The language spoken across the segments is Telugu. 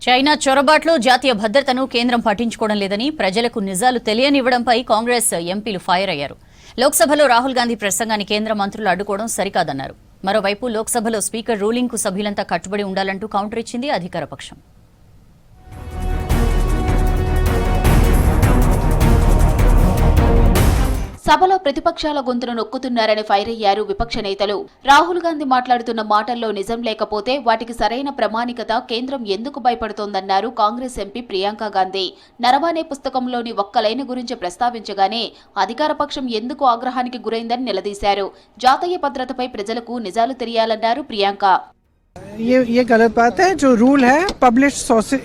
చైనా చొరబాట్లు జాతీయ భద్రతను కేంద్రం పట్టించుకోవడం లేదని ప్రజలకు నిజాలు తెలియనివ్వడంపై కాంగ్రెస్ ఎంపీలు ఫైర్ అయ్యారు. లోక్సభలో రాహుల్ గాంధీ ప్రసంగాన్ని కేంద్ర మంత్రులు అడ్డుకోవడం సరికాదన్నారు. మరోవైపు లోక్సభలో స్పీకర్ రూలింగ్ కు సభ్యులంతా కట్టుబడి ఉండాలంటూ కౌంటర్ ఇచ్చింది అధికార పక్షం. సభలో ప్రతిపక్షాల గొంతును నొక్కుతున్నారని ఫైర్ అయ్యారు విపక్ష నేతలు. రాహుల్ గాంధీ మాట్లాడుతున్న మాటల్లో నిజం లేకపోతే వాటికి సరైన ప్రామాణికత కేంద్రం ఎందుకు భయపడుతోందన్నారు కాంగ్రెస్ ఎంపీ ప్రియాంక గాంధీ. నరవానే పుస్తకంలోని ఒక్క లైన్ గురించి ప్రస్తావించగానే అధికార పక్షం ఎందుకు ఆగ్రహానికి గురైందని నిలదీశారు. జాతీయ భద్రతపై ప్రజలకు నిజాలు తెలియాలన్నారు ప్రియాంక. ये गलत बात है. जो रूल है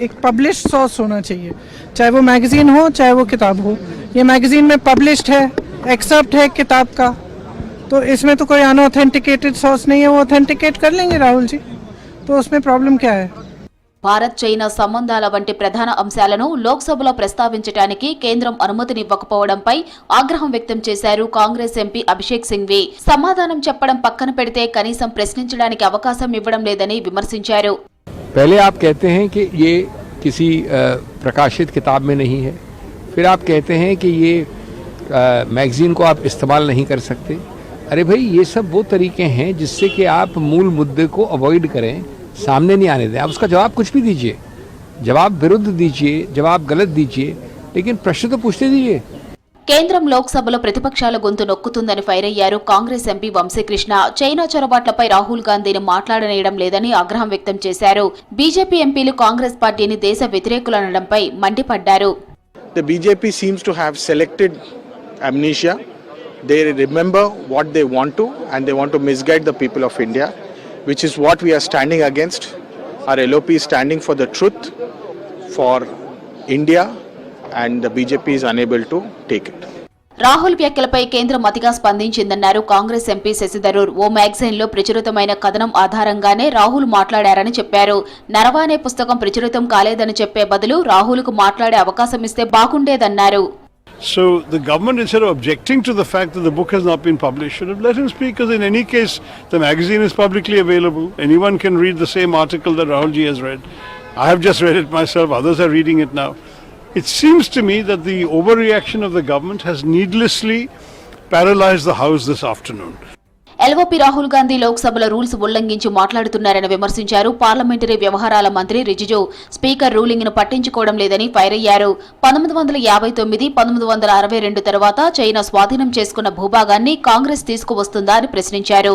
एक पब्लिश सोर्स होना चाहिए, चाहे वो मैगजीन हो चाहे वो किताब हो. ये मैगजीन में पब्लिश्ड है, एक्सेप्ट है किताब का, तो इसमें तो कोई अनऑथेंटिकेटेड सोर्स नहीं है. वो ऑथेंटिकेट कर लेंगे राहुल जी, तो उसमें प्रॉब्लम क्या है. భారత్ చైనా సంబంధాల వంటి ప్రధాన అంశాలను లోక్సభలో ప్రస్తావించడానికి కేంద్రం అనుమతినివ్వకపోవడంపై ఆగ్రహం వ్యక్తం చేశారు కాంగ్రెస్ ఎంపీ అభిషేక్ సింఘ్వి. సమాధానం చెప్పడం పక్కన పెడితే కనీసం ప్రశ్నించడానికి అవకాశం ఇవ్వడం లేదని విమర్శించారు. पहले आप कहते हैं कि ये किसी प्रकाशित किताब में नहीं है, फिर आप कहते हैं कि ये मैगजीन को आप इस्तेमाल नहीं कर सकते. अरे भाई, ये सब वो तरीके हैं जिससे कि आप मूल मुद्दे को अवॉइड करें, सामने नहीं आने दें. आप उसका जवाब कुछ भी दीजिए, जवाब विरुद्ध दीजिए, जवाब गलत दीजिए, लेकिन प्रश्न तो पूछते दीजिए. కేంద్రం లోక్సభలో ప్రతిపక్షాల గొంతు నొక్కుతుందని ఫైర్ అయ్యారు కాంగ్రెస్ ఎంపీ వంశీకృష్ణ. చైనా చొరబాట్లపై రాహుల్ గాంధీని మాట్లాడనేయడం లేదని ఆగ్రహం వ్యక్తం చేశారు. బీజేపీ ఎంపీలు కాంగ్రెస్ పార్టీని దేశ వ్యతిరేకులనడంపై మండిపడ్డారు. The BJP seems to have selected amnesia. They remember what they want to, and they want to misguide the people of India, which is what we are standing against. Our LOP is standing for the truth, for India, and the BJP is unable to take it. Rahul వ్యాఖ్యలపై కేంద్రం అతిగా స్పందించిందన్నారు కాంగ్రెస్ ఎంపీ శశి థరూర్. ఓ మ్యాగజైన్ లో ప్రచురితమైన కథనం ఆధారంగానే రాహుల్ మాట్లాడారని చెప్పారు. నరవానే పుస్తకం ప్రచురితం కాలేదని చెప్పే బదులు రాహుల్ కు మాట్లాడే అవకాశం ఇస్తే బాగుండేదన్నారు. So the government, instead of objecting to the fact that the book has not been published, should have let him speak, because in any case the magazine is publicly available. Anyone can read the same article that Rahul ji has read. I have just read it myself, others are reading it now. It seems to me that the overreaction of the government has needlessly paralyzed the House this afternoon. LOP Rahul Gandhi లోక్సభలో రూల్స్ ఉల్లంఘించి మాట్లాడుతున్నారని విమర్శించారు. పార్లమెంటరీ వ్యవహారాల మంత్రి రిజిజు స్పీకర్ రూలింగ్ ను పట్టించుకోవడం లేదని ఫైర్ అయ్యారు. 1959, 1962 తర్వాత చైనా స్వాధీనం చేసుకున్న భూభాగాన్ని కాంగ్రెస్ తీసుకువస్తుందా అని ప్రశ్నించారు.